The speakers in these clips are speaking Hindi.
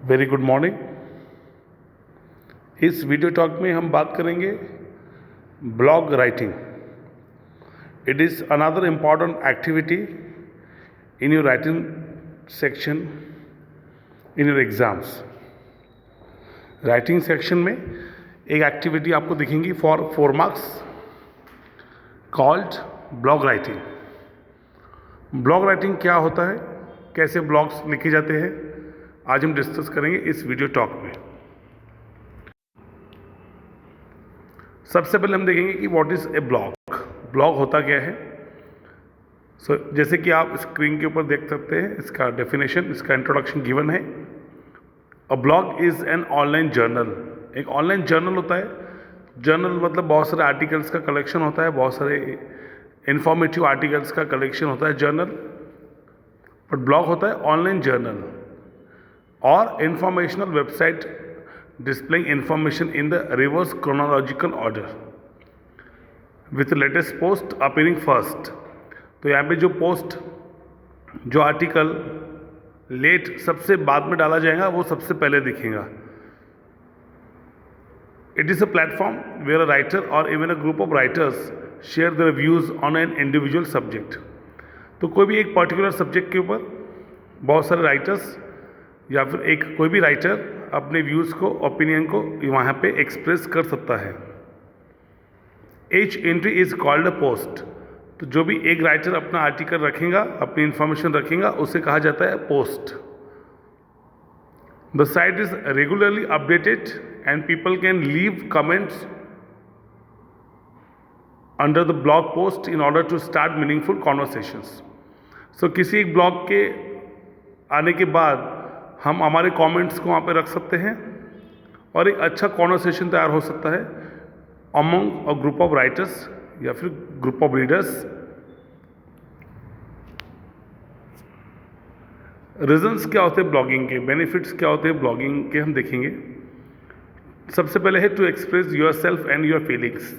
Very good morning. इस वीडियो टॉक में हम बात करेंगे blog writing. It is another important activity in your writing section in your exams. Writing section में एक एक्टिविटी आपको दिखेंगी for 4 marks called blog writing. Blog writing क्या होता है, कैसे ब्लॉग्स लिखे जाते हैं, आज हम डिस्कस करेंगे इस वीडियो टॉक में। सबसे पहले हम देखेंगे कि what is a blog. Blog होता क्या है। जैसे कि आप स्क्रीन के ऊपर देख सकते हैं, इसका डेफिनेशन, इसका इंट्रोडक्शन गिवन है। A blog is an online journal. एक ऑनलाइन जर्नल होता है। जर्नल मतलब बहुत सारे आर्टिकल्स का कलेक्शन होता है, बहुत सारे इंफॉर्मेटिव आर्टिकल्स का कलेक्शन होता है जर्नल। बट ब्लॉग होता है ऑनलाइन जर्नल और informational website displaying information in the reverse chronological order with latest post appearing first। तो यहाँ पे जो पोस्ट, जो आर्टिकल लेट सबसे बाद में डाला जाएगा वो सबसे पहले दिखेगा। It is a platform where a writer और even a group of writers share their views on an individual subject. तो कोई भी एक पर्टिकुलर सब्जेक्ट के ऊपर बहुत सारे राइटर्स या फिर एक कोई भी राइटर अपने व्यूज़ को, ओपिनियन को वहाँ पे एक्सप्रेस कर सकता है। H entry is called a post. तो जो भी एक राइटर अपना आर्टिकल रखेगा, अपनी इंफॉर्मेशन रखेगा, उसे कहा जाता है post. The site is regularly updated and people can leave comments under the blog post in order to start meaningful conversations. So किसी एक ब्लॉग के आने के बाद हम हमारे कमेंट्स को वहाँ पे रख सकते हैं और एक अच्छा कॉन्वर्सेशन तैयार हो सकता है among a group of writers या फिर ग्रुप ऑफ रीडर्स। रीजंस क्या होते हैं ब्लॉगिंग के, बेनिफिट्स क्या होते हैं ब्लॉगिंग के, हम देखेंगे। सबसे पहले है to express yourself and your feelings.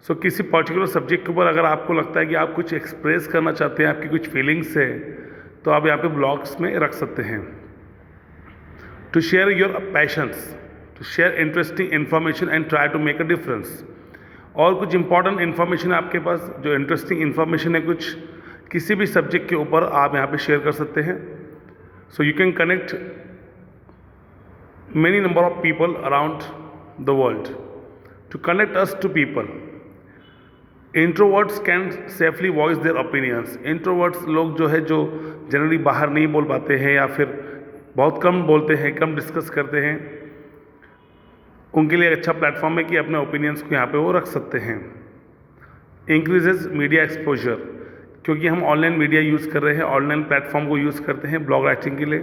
So किसी पर्टिकुलर सब्जेक्ट के ऊपर अगर आपको लगता है कि आप कुछ एक्सप्रेस करना चाहते हैं, आपकी कुछ फीलिंग्स है, तो आप यहाँ पे ब्लॉग्स में रख सकते हैं। To share your passions, to share interesting information and try to make a difference। और कुछ इंपॉर्टेंट इन्फॉर्मेशन है आपके पास, जो इंटरेस्टिंग इन्फॉर्मेशन है कुछ किसी भी सब्जेक्ट के ऊपर आप यहाँ पे शेयर कर सकते हैं। So you can connect many number of people around the world. To connect us to people, introverts can safely voice their opinions. Introverts लोग जो है, जो जनरली बाहर नहीं बोल पाते हैं या फिर बहुत कम बोलते हैं, कम डिस्कस करते हैं, उनके लिए अच्छा प्लेटफॉर्म है कि अपने ओपिनियंस को यहाँ पे वो रख सकते हैं। इंक्रीजेज मीडिया एक्सपोजर, क्योंकि हम ऑनलाइन मीडिया यूज़ कर रहे हैं, ऑनलाइन प्लेटफॉर्म को यूज़ करते हैं ब्लॉग राइटिंग के लिए।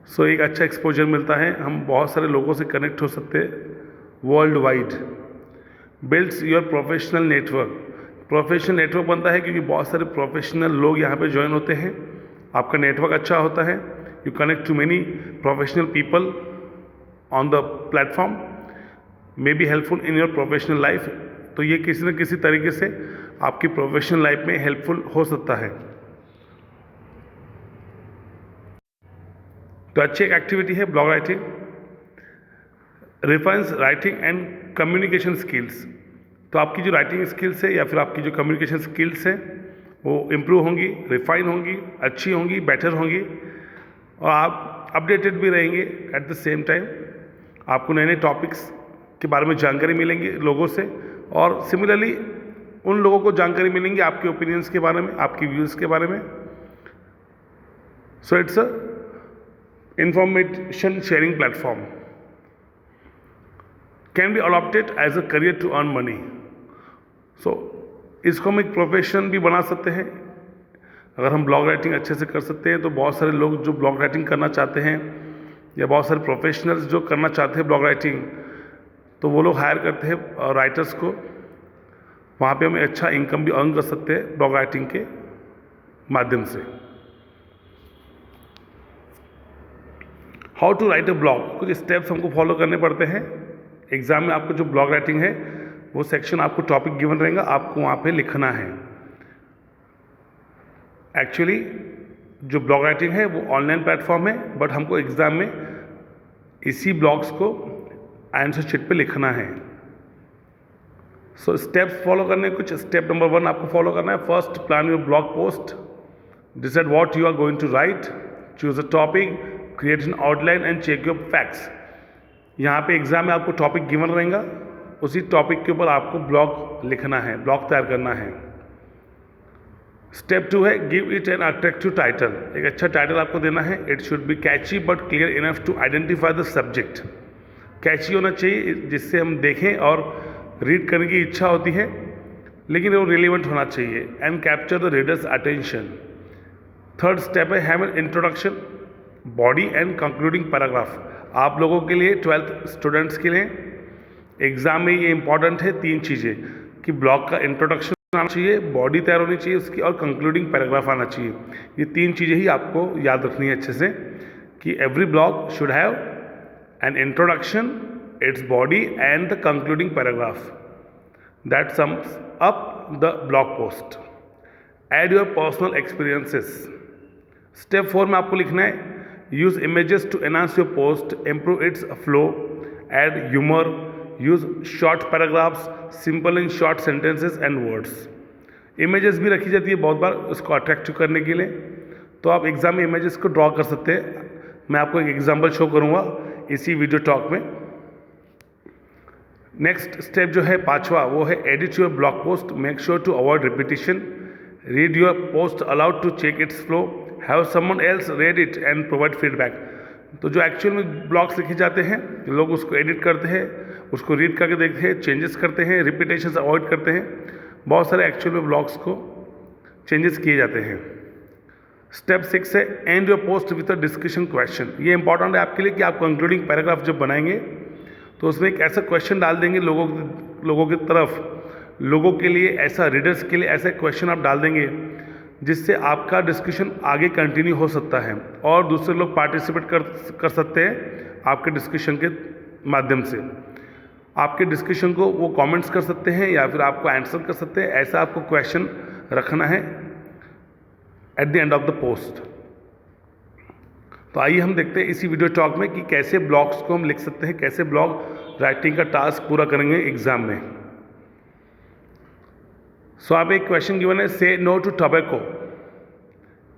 सो एक अच्छा एक्सपोजर मिलता है, हम बहुत सारे लोगों से कनेक्ट हो सकते हैं world wide. Builds your professional network. Professional network बनता है क्योंकि बहुत सारे प्रोफेशनल लोग यहाँ पे ज्वाइन होते हैं, आपका नेटवर्क अच्छा होता है। You connect to many professional people on the platform, may be helpful in your professional life। तो ये किसी न किसी तरीके से आपकी प्रोफेशनल लाइफ में हेल्पफुल हो सकता है। तो अच्छी एक एक्टिविटी है blog writing. Refines writing and communication skills. तो आपकी जो राइटिंग स्किल्स है या फिर आपकी जो कम्युनिकेशन स्किल्स है वो इम्प्रूव होंगी, रिफाइन होंगी, अच्छी होंगी, बेटर होंगी और आप अपडेटेड भी रहेंगे। एट द सेम टाइम आपको नए नए टॉपिक्स के बारे में जानकारी मिलेंगी लोगों से, और सिमिलरली उन लोगों को जानकारी मिलेंगी आपके ओपिनियंस के बारे में, आपके व्यूज़ के बारे में। So it's a information sharing platform, can be adopted as a career to earn money. So इसको हम एक प्रोफेशन भी बना सकते हैं। अगर हम ब्लॉग राइटिंग अच्छे से कर सकते हैं तो बहुत सारे लोग जो ब्लॉग राइटिंग करना चाहते हैं या बहुत सारे प्रोफेशनल्स जो करना चाहते हैं ब्लॉग राइटिंग, तो वो लोग हायर करते हैं राइटर्स को। वहाँ पे हम अच्छा इनकम भी अर्न कर सकते हैं ब्लॉग राइटिंग के माध्यम से। How to write a blog, कुछ स्टेप्स हमको फॉलो करने पड़ते हैं। एग्जाम में आपको जो ब्लॉग राइटिंग है वो सेक्शन आपको टॉपिक गिवन रहेगा, आपको वहाँ पे लिखना है। एक्चुअली जो ब्लॉग राइटिंग है वो ऑनलाइन प्लेटफॉर्म है, बट हमको एग्ज़ाम में इसी ब्लॉग्स को आंसर शीट पे लिखना है। सो स्टेप्स फॉलो करने कुछ। स्टेप नंबर 1 आपको फॉलो करना है। First, plan your blog post, decide what you are going to write, choose a topic, create an outline and check your facts. यहाँ पे एग्जाम में आपको टॉपिक गिवन रहेगा, उसी टॉपिक के ऊपर आपको ब्लॉग लिखना है, ब्लॉग तैयार करना है। स्टेप 2 है give it an attractive title. एक अच्छा टाइटल आपको देना है। It should be catchy but clear enough to identify the subject. Catchy होना चाहिए जिससे हम देखें और रीड करने की इच्छा होती है, लेकिन वो रिलेवेंट होना चाहिए and capture the readers attention. Third step है have an introduction, body and concluding paragraph. आप लोगों के लिए 12th स्टूडेंट्स के लिए एग्जाम में ये इंपॉर्टेंट है 3 चीज़ें कि ब्लॉग का इंट्रोडक्शन आना चाहिए, बॉडी तैयार होनी चाहिए उसकी, और कंक्लूडिंग पैराग्राफ आना चाहिए। ये 3 चीज़ें ही आपको याद रखनी है अच्छे से कि every blog should have an introduction, its body and the concluding paragraph that sums up the blog post. Add your personal experiences. Step 4 में आपको लिखना है use images to enhance your post, improve its flow, add humour, use short paragraphs, simple and short sentences and words. Images भी रखी जाती है बहुत बार उसको अट्रैक्टिव करने के लिए, तो आप एग्जाम में इमेजेस को ड्रॉ कर सकते हैं। मैं आपको एक एग्जाम्पल शो करूँगा इसी वीडियो टॉक में। नेक्स्ट स्टेप जो है 5वां वो है edit your blog post, make sure to avoid repetition, read your post aloud to check its flow, have someone else read it and provide feedback. तो जो एक्चुअल में ब्लॉग्स लिखे जाते हैं लोग उसको एडिट करते हैं, उसको रीड करके देखते हैं, चेंजेस करते हैं, रिपीटेशंस अवॉइड करते हैं। बहुत सारे एक्चुअल में ब्लॉग्स को चेंजेस किए जाते हैं। स्टेप 6 है and your post with a discussion question. ये इंपॉर्टेंट है आपके लिए कि आप कंक्लूडिंग पैराग्राफ जब बनाएंगे तो उसमें एक ऐसा क्वेश्चन डाल देंगे लोगों की तरफ, लोगों के लिए ऐसा, रीडर्स के लिए ऐसा क्वेश्चन आप डाल देंगे जिससे आपका डिस्कशन आगे कंटिन्यू हो सकता है और दूसरे लोग पार्टिसिपेट कर सकते हैं आपके डिस्कशन के माध्यम से। आपके डिस्कशन को वो कमेंट्स कर सकते हैं या फिर आपको आंसर कर सकते हैं। ऐसा आपको क्वेश्चन रखना है at the end of the post. तो आइए हम देखते हैं इसी वीडियो टॉक में कि कैसे ब्लॉग्स को हम लिख सकते हैं, कैसे ब्लॉग राइटिंग का टास्क पूरा करेंगे एग्जाम में। सो आप एक क्वेश्चन गिवन है से नो टू टोबैको।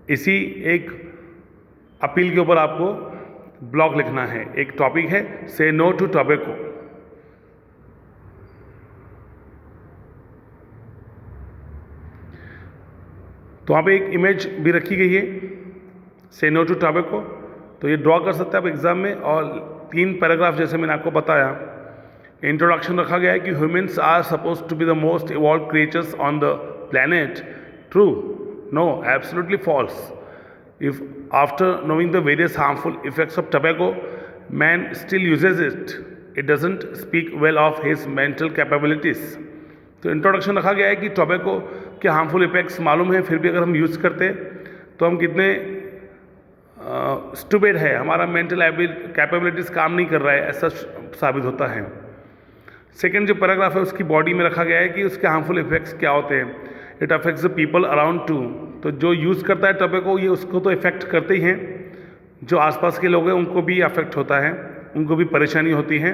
इसी एक अपील के ऊपर आपको ब्लॉग लिखना है। एक टॉपिक है से नो टू टोबैको। तो वहाँ पे एक इमेज भी रखी गई है से नो टू टोबैको, तो ये ड्रॉ कर सकते हैं आप एग्जाम में। और 3 पैराग्राफ जैसे मैंने आपको बताया, इंट्रोडक्शन रखा गया है कि humans are suppose to be the most evolve creatures on the planet. True? No, absolutely false. If after knowing the various harmful effects of tobacco man still uses it, it doesn't speak well of his mental capabilities. तो इंट्रोडक्शन रखा गया है कि टोबैको के हार्मफुल इफेक्ट्स मालूम है, फिर भी अगर हम यूज़ करते हैं तो हम कितने स्टूपिड है, हमारा मेंटल कैपेबिलिटीज़ काम नहीं कर रहा है, ऐसा साबित होता है। सेकेंड जो पैराग्राफ है उसकी बॉडी में रखा गया है कि उसके हार्मफुल इफेक्ट्स क्या होते हैं। It affects the people around two. तो जो यूज़ करता है टोबैको ये उसको तो इफेक्ट करते ही हैं, जो आसपास के लोग हैं उनको भी अफेक्ट होता है, उनको भी परेशानी होती है।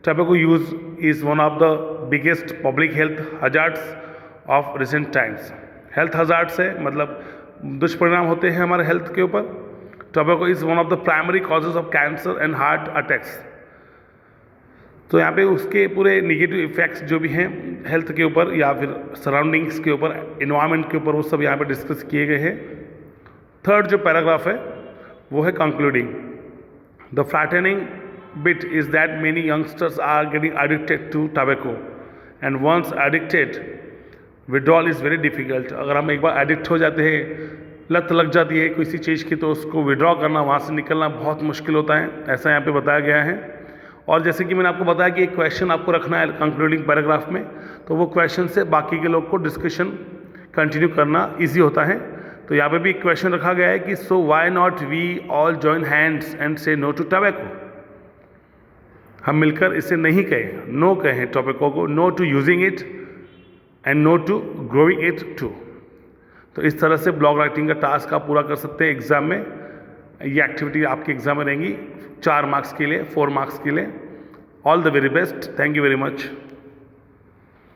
Tobacco use is one of the biggest public health hazards of recent times. Health hazards है मतलब दुष्परिणाम होते हैं हमारे हेल्थ के ऊपर। Tobacco is one of the primary causes of cancer and heart attacks. तो यहाँ पे उसके पूरे निगेटिव इफेक्ट्स जो भी हैं हेल्थ के ऊपर या फिर सराउंडिंग्स के ऊपर, इन्वायरमेंट के ऊपर, वो सब यहाँ पे डिस्कस किए गए हैं। थर्ड जो पैराग्राफ है वो है concluding. The flattening bit is that many youngsters are getting addicted to tobacco and once addicted withdrawal is very difficult. अगर हम एक बार एडिक्ट हो जाते हैं, लत लग जाती है किसी चीज़ की, तो उसको विड्रॉ करना, वहाँ से निकलना बहुत मुश्किल होता है, ऐसा यहाँ पे बताया गया है। और जैसे कि मैंने आपको बताया कि एक क्वेश्चन आपको रखना है कंक्लूडिंग पैराग्राफ में, तो वो क्वेश्चन से बाकी के लोग को डिस्कशन कंटिन्यू करना ईजी होता है। तो यहाँ पे भी एक क्वेश्चन रखा गया है कि so why not we all join hands and say no to tobacco. हम मिलकर इसे नहीं कहें, नो कहें टोबैको को, no to using it and no to growing it too. तो इस तरह से ब्लॉग राइटिंग का टास्क आप पूरा कर सकते हैं एग्ज़ाम में। ये एक्टिविटी आपके एग्ज़ाम में रहेंगी 4 मार्क्स के लिए, 4 मार्क्स के लिए। All the very best, thank you very much.